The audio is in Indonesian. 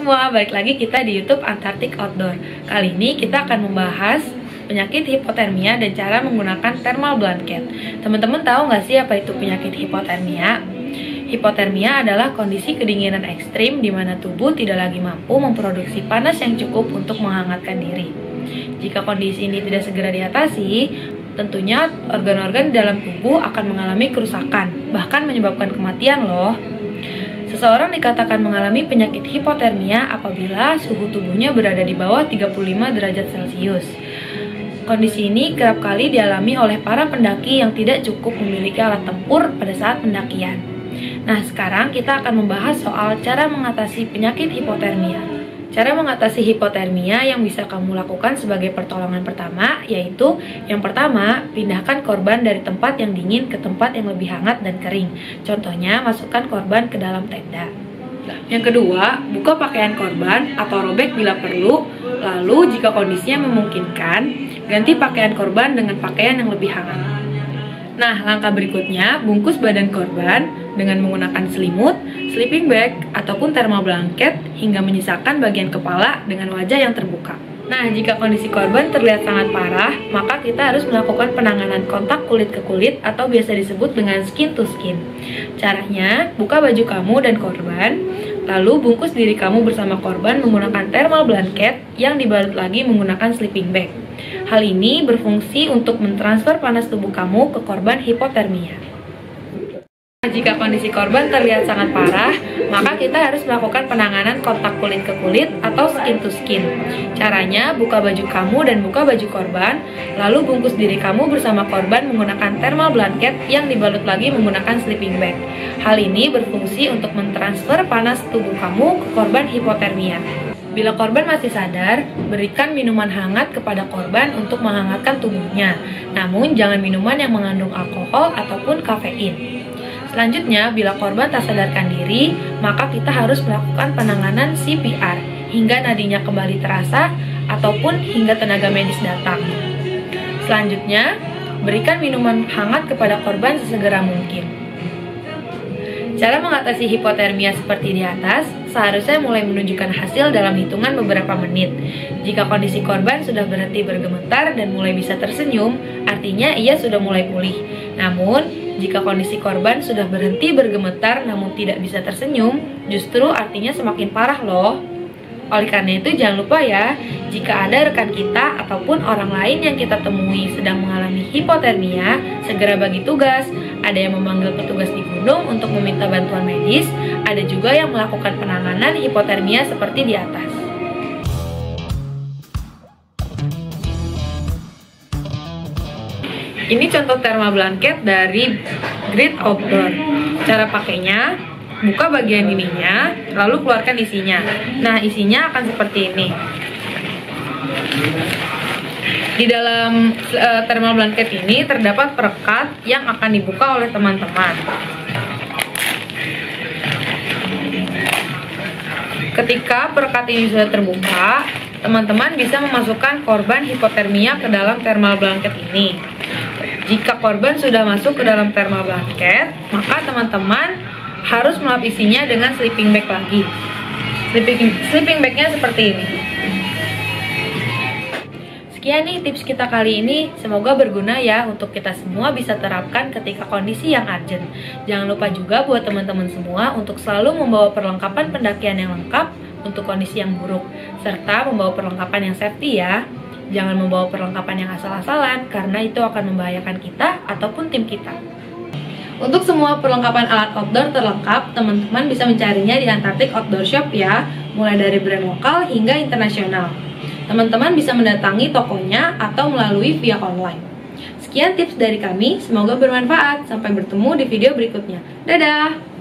semua, balik lagi kita di YouTube Antartik Outdoor. Kali ini kita akan membahas penyakit hipotermia dan cara menggunakan thermal blanket. Teman-teman tahu nggak sih apa itu penyakit hipotermia? Hipotermia adalah kondisi kedinginan ekstrim di mana tubuh tidak lagi mampu memproduksi panas yang cukup untuk menghangatkan diri. Jika kondisi ini tidak segera diatasi, tentunya organ-organ dalam tubuh akan mengalami kerusakan, bahkan menyebabkan kematian loh. Seseorang dikatakan mengalami penyakit hipotermia apabila suhu tubuhnya berada di bawah 35 derajat Celcius. Kondisi ini kerap kali dialami oleh para pendaki yang tidak cukup memiliki alat tempur pada saat pendakian. Nah, sekarang kita akan membahas soal cara mengatasi penyakit hipotermia. Cara mengatasi hipotermia yang bisa kamu lakukan sebagai pertolongan pertama yaitu yang pertama, pindahkan korban dari tempat yang dingin ke tempat yang lebih hangat dan kering. Contohnya, masukkan korban ke dalam tenda. Yang kedua, buka pakaian korban atau robek bila perlu. Lalu, jika kondisinya memungkinkan, ganti pakaian korban dengan pakaian yang lebih hangat. Nah, langkah berikutnya, bungkus badan korban dengan menggunakan selimut, sleeping bag, ataupun thermal blanket hingga menyisakan bagian kepala dengan wajah yang terbuka. Nah, jika kondisi korban terlihat sangat parah, maka kita harus melakukan penanganan kontak kulit ke kulit atau biasa disebut dengan skin to skin. Caranya, buka baju kamu dan korban, lalu bungkus diri kamu bersama korban menggunakan thermal blanket yang dibalut lagi menggunakan sleeping bag. Hal ini berfungsi untuk mentransfer panas tubuh kamu ke korban hipotermia. Jika kondisi korban terlihat sangat parah, maka kita harus melakukan penanganan kontak kulit ke kulit atau skin to skin. Caranya, buka baju kamu dan buka baju korban, lalu bungkus diri kamu bersama korban menggunakan thermal blanket yang dibalut lagi menggunakan sleeping bag. Hal ini berfungsi untuk mentransfer panas tubuh kamu ke korban hipotermia. Bila korban masih sadar, berikan minuman hangat kepada korban untuk menghangatkan tubuhnya. Namun, jangan minuman yang mengandung alkohol ataupun kafein. Selanjutnya, bila korban tak sadarkan diri, maka kita harus melakukan penanganan CPR hingga nadinya kembali terasa ataupun hingga tenaga medis datang. Selanjutnya, berikan minuman hangat kepada korban sesegera mungkin. Cara mengatasi hipotermia seperti di atas seharusnya mulai menunjukkan hasil dalam hitungan beberapa menit. Jika kondisi korban sudah berhenti bergemetar dan mulai bisa tersenyum, artinya ia sudah mulai pulih. Namun, jika kondisi korban sudah berhenti bergemetar namun tidak bisa tersenyum, justru artinya semakin parah loh. Oleh karena itu, jangan lupa ya, jika ada rekan kita ataupun orang lain yang kita temui sedang mengalami hipotermia, segera bagi tugas. Ada yang memanggil petugas di gunung untuk meminta bantuan medis, ada juga yang melakukan penanganan hipotermia seperti di atas. Ini contoh thermal blanket dari Grid Outdoor. Cara pakainya, buka bagian ininya, lalu keluarkan isinya. Nah, isinya akan seperti ini. Di dalam thermal blanket ini terdapat perekat yang akan dibuka oleh teman-teman. Ketika perekat ini sudah terbuka, teman-teman bisa memasukkan korban hipotermia ke dalam thermal blanket ini. Jika korban sudah masuk ke dalam thermal blanket, maka teman-teman harus melapisinya dengan sleeping bag lagi. Sleeping bagnya seperti ini. Sekian nih tips kita kali ini, semoga berguna ya untuk kita semua bisa terapkan ketika kondisi yang urgent. Jangan lupa juga buat teman-teman semua untuk selalu membawa perlengkapan pendakian yang lengkap untuk kondisi yang buruk, serta membawa perlengkapan yang safety ya. Jangan membawa perlengkapan yang asal-asalan karena itu akan membahayakan kita ataupun tim kita. Untuk semua perlengkapan alat outdoor terlengkap, teman-teman bisa mencarinya di Antartik Outdoor Shop ya, mulai dari brand lokal hingga internasional. Teman-teman bisa mendatangi tokonya atau melalui via online. Sekian tips dari kami, semoga bermanfaat. Sampai bertemu di video berikutnya. Dadah!